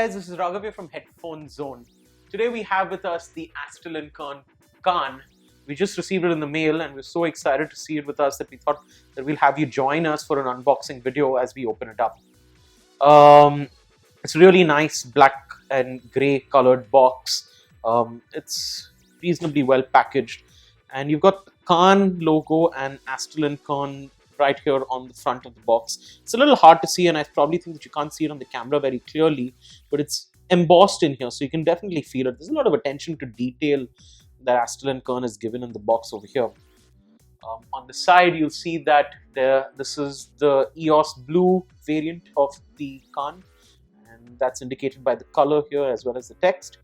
Guys, this is Raghav here from Headphone Zone. Today we have with us the Astell&Kern Kann. We just received it in the mail and we're so excited to see it with us that we thought that we'll have you join us for an unboxing video as we open it up. It's a really nice black and grey colored box. It's reasonably well packaged, and you've got the Kann logo and Astell&Kern right here on the front of the box. It's a little hard to see, and I probably think that you can't see it on the camera very clearly, but it's embossed in here, so you can definitely feel it. There's a lot of attention to detail that Astell&Kern is given in the box over here. On the side, you'll see that this is the EOS blue variant of the Kann, and that's indicated by the color here as well as the text.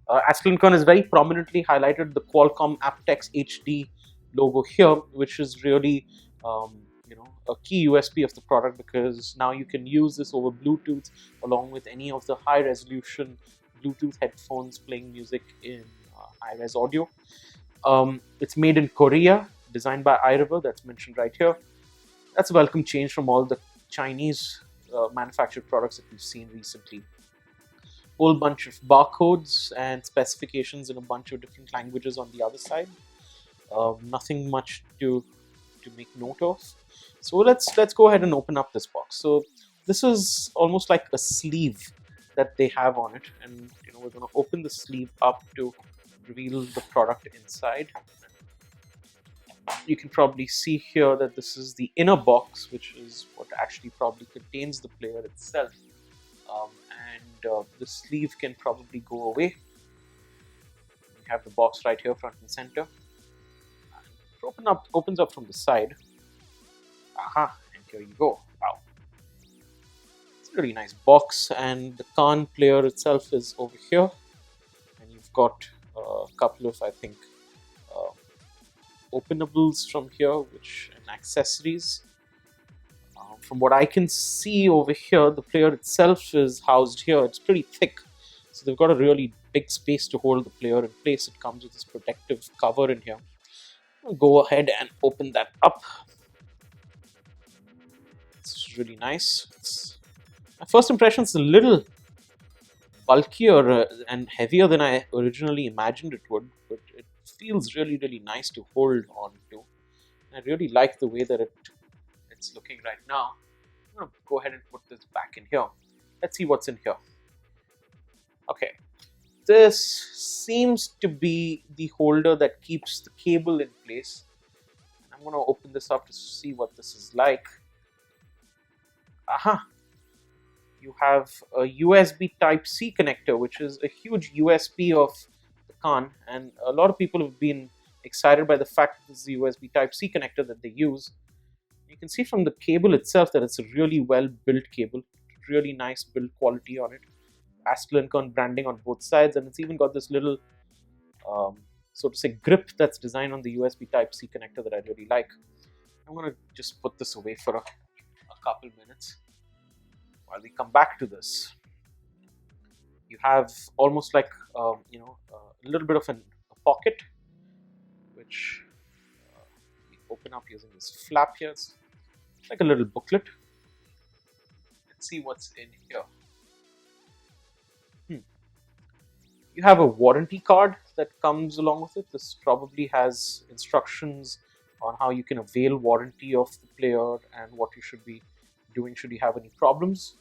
Astell&Kern has very prominently highlighted the Qualcomm aptX HD logo here, which is really a key USP of the product, because now you can use this over Bluetooth along with any of the high resolution Bluetooth headphones playing music in high-res audio. It's made in Korea, designed by iRiver, that's mentioned right here. That's a welcome change from all the Chinese manufactured products that we've seen recently. Whole bunch of barcodes and specifications in a bunch of different languages on the other side. Nothing much to make note of. So let's go ahead and open up this box. So this is almost like a sleeve that they have on it, and we're going to open the sleeve up to reveal the product inside. You can probably see here that this is the inner box, which is what actually probably contains the player itself. The sleeve can probably go away. We have the box right here, front and center. And it opens up from the side. Aha, and here you go. Wow. It's a really nice box, and the Kann player itself is over here. And you've got a couple of, I think, openables from here, and accessories. From what I can see over here, the player itself is housed here. It's pretty thick, so they've got a really big space to hold the player in place. It comes with this protective cover in here. I'll go ahead and open that up. It's really nice. My first impression is a little bulkier and heavier than I originally imagined it would, but it feels really, really nice to hold on to. I really like the way that it's looking right now. I'm going to go ahead and put this back in here. Let's see what's in here. Okay, this seems to be the holder that keeps the cable in place. I'm going to open this up to see what this is like. Aha! You have a USB Type-C connector, which is a huge USP of the Kann, and a lot of people have been excited by the fact that this is the USB Type-C connector that they use. You can see from the cable itself that it's a really well-built cable, really nice build quality on it. Astell&Kern branding on both sides, and it's even got this little, so to say, grip that's designed on the USB Type-C connector that I really like. I'm going to just put this away for a couple minutes while we come back to this. You have almost like a little bit of a pocket, which we open up using this flap here. It's like a little booklet. Let's see what's in here. You have a warranty card that comes along with it. This probably has instructions on how you can avail warranty of the player and what you should be doing should you have any problems.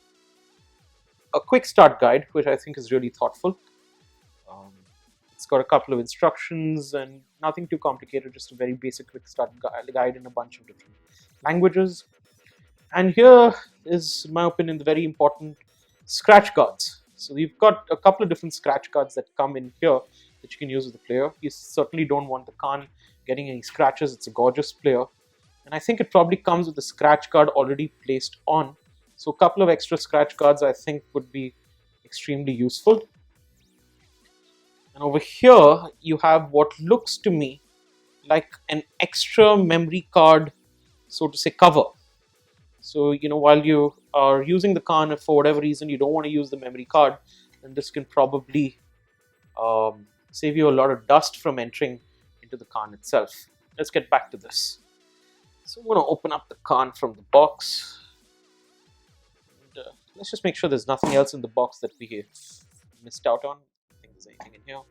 A quick start guide, which I think is really thoughtful. It's got a couple of instructions and nothing too complicated, just a very basic quick start guide in a bunch of different languages. And here is, in my opinion, the very important scratch cards. So you've got a couple of different scratch cards that come in here that you can use with the player. You certainly don't want the Kann getting any scratches. It's a gorgeous player. And I think it probably comes with a scratch card already placed on. So a couple of extra scratch cards I think would be extremely useful. And over here you have what looks to me like an extra memory card, so to say, cover. So while you are using the Kann, if for whatever reason you don't want to use the memory card, then this can probably save you a lot of dust from entering into the Kann itself. Let's get back to this. So I'm going to open up the Kann from the box. And Let's just make sure there's nothing else in the box that we have missed out on. I think there's anything in here.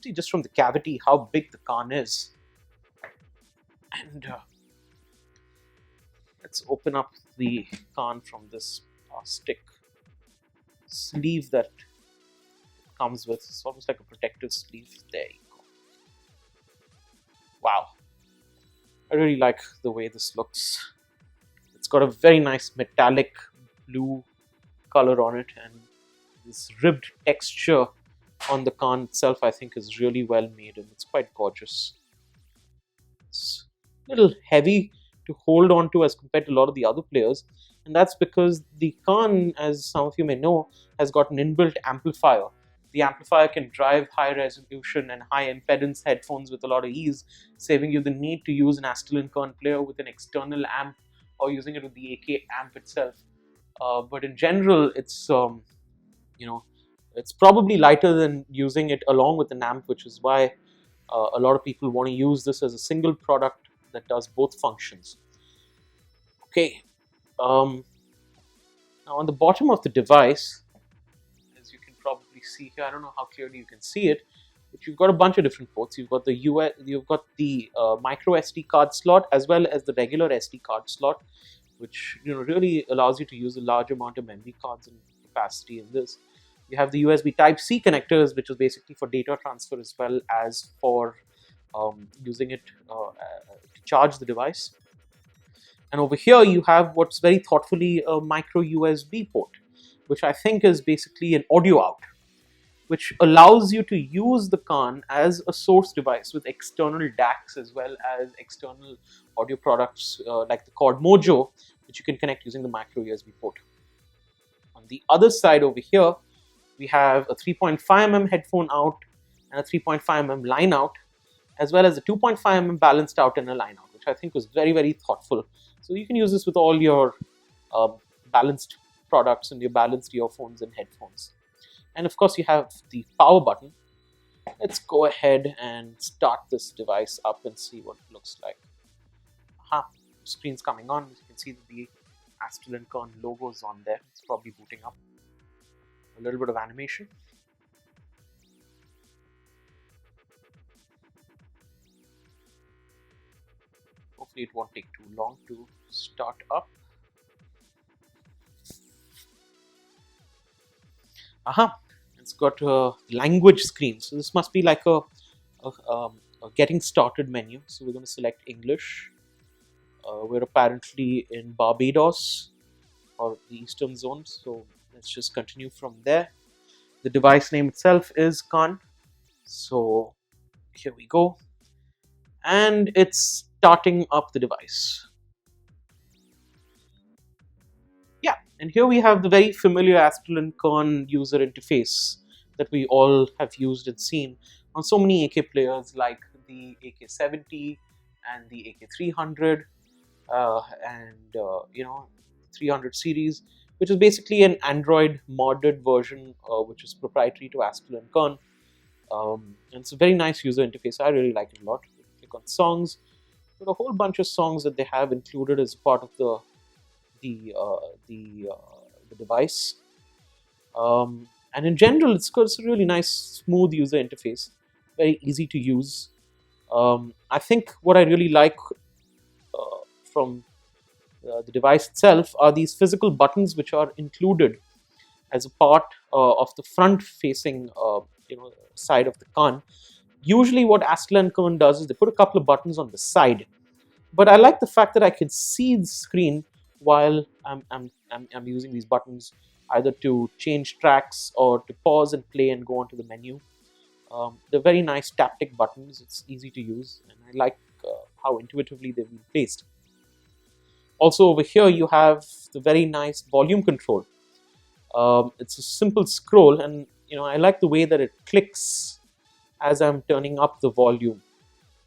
See just from the cavity how big the Khan is. And let's open up the Khan from this plastic sleeve that comes with. It's almost like a protective sleeve. There you go. Wow. I really like the way this looks. It's got a very nice metallic blue color on it, and this ribbed texture on the Khan itself I think is really well made, and it's quite gorgeous. It's a little heavy to hold on to as compared to a lot of the other players, and that's because the Khan, as some of you may know, has got an inbuilt amplifier. The amplifier can drive high resolution and high impedance headphones with a lot of ease, saving you the need to use an Astell&Kern player with an external amp or using it with the AK amp itself. But in general, it's it's probably lighter than using it along with an amp, which is why a lot of people want to use this as a single product that does both functions. Okay, now on the bottom of the device, as you can probably see here, I don't know how clearly you can see it, but you've got a bunch of different ports. You've got the micro SD card slot as well as the regular SD card slot, which really allows you to use a large amount of memory cards and capacity in this. You have the USB Type-C connectors, which is basically for data transfer as well as for using it to charge the device. And over here you have what's very thoughtfully a micro USB port, which I think is basically an audio out, which allows you to use the Khan as a source device with external DACs as well as external audio products like the Chord Mojo, which you can connect using the micro USB port. On the other side over here, we have a 3.5mm headphone out and a 3.5mm line out, as well as a 2.5mm balanced out and a line out, which I think was very, very thoughtful. So you can use this with all your balanced products and your balanced earphones and headphones. And of course you have the power button. Let's go ahead and start this device up and see what it looks like. Screen's coming on. You can see that the Astell&Kern logo is on there. It's probably booting up. A little bit of animation. Hopefully it won't take too long to start up. It's got a language screen, so this must be like a getting started menu. So we're going to select English. We're apparently in Barbados or the Eastern Zone, so let's just continue from there. The device name itself is Khan, so here we go, and it's starting up the device. Yeah, and here we have the very familiar Astell&Kern user interface that we all have used and seen on so many AK players like the AK-70 and the AK-300 and 300 series, which is basically an Android modded version which is proprietary to Astell&Kern. And it's a very nice user interface. I really like it a lot. Click on songs. There are a whole bunch of songs that they have included as part of the device. And in general, it's a really nice, smooth user interface. Very easy to use. I think what I really like from the device itself are these physical buttons which are included as a part of the front-facing side of the Khan. Usually what Astell&Kern does is they put a couple of buttons on the side, but I like the fact that I can see the screen while I'm using these buttons, either to change tracks or to pause and play and go onto the menu. They're very nice taptic buttons. It's easy to use, and I like how intuitively they've been placed. Also over here you have the very nice volume control. It's a simple scroll, and I like the way that it clicks as I'm turning up the volume.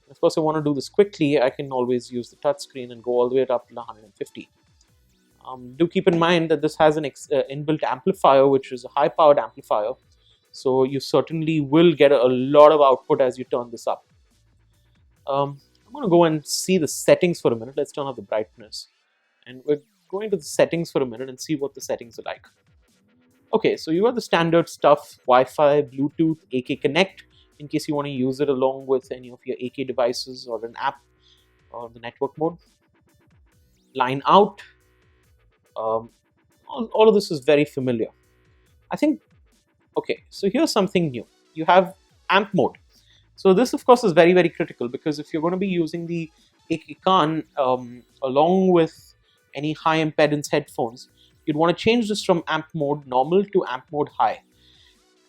Of course, I want to do this quickly. I can always use the touch screen and go all the way up to 150. Do keep in mind that this has an inbuilt amplifier, which is a high-powered amplifier. So you certainly will get a lot of output as you turn this up. I'm going to go and see the settings for a minute. Let's turn up the brightness. And we're go into the settings for a minute and see what the settings are like. Okay, so you have the standard stuff: Wi-Fi, Bluetooth, AK Connect, in case you want to use it along with any of your AK devices or an app or the network mode. Line out. All of this is very familiar. I think, okay, so here's something new. You have amp mode. So this, of course, is very, very critical, because if you're going to be using the Khan along with any high impedance headphones, you'd want to change this from amp mode normal to amp mode high.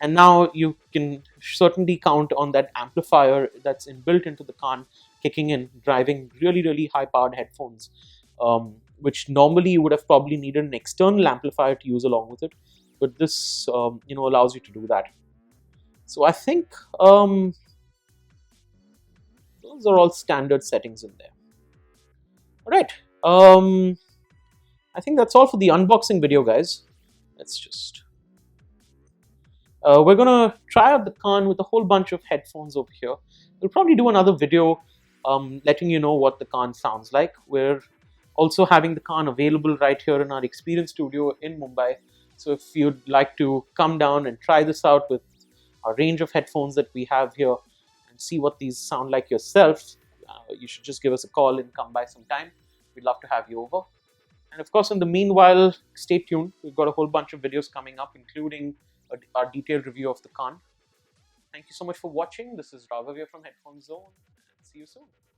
And now you can certainly count on that amplifier that's inbuilt into the Khan kicking in, driving really, really high-powered headphones, which normally you would have probably needed an external amplifier to use along with it. But this, allows you to do that. So I think those are all standard settings in there. All right. I think that's all for the unboxing video, guys. Let's just... we're going to try out the Khan with a whole bunch of headphones over here. We'll probably do another video letting you know what the Khan sounds like. We're also having the Khan available right here in our experience studio in Mumbai. So if you'd like to come down and try this out with a range of headphones that we have here and see what these sound like yourself, you should just give us a call and come by sometime. We'd love to have you over. And of course, in the meanwhile, stay tuned. We've got a whole bunch of videos coming up, including our detailed review of the Khan. Thank you so much for watching. This is Raghav here from Headphone Zone. See you soon.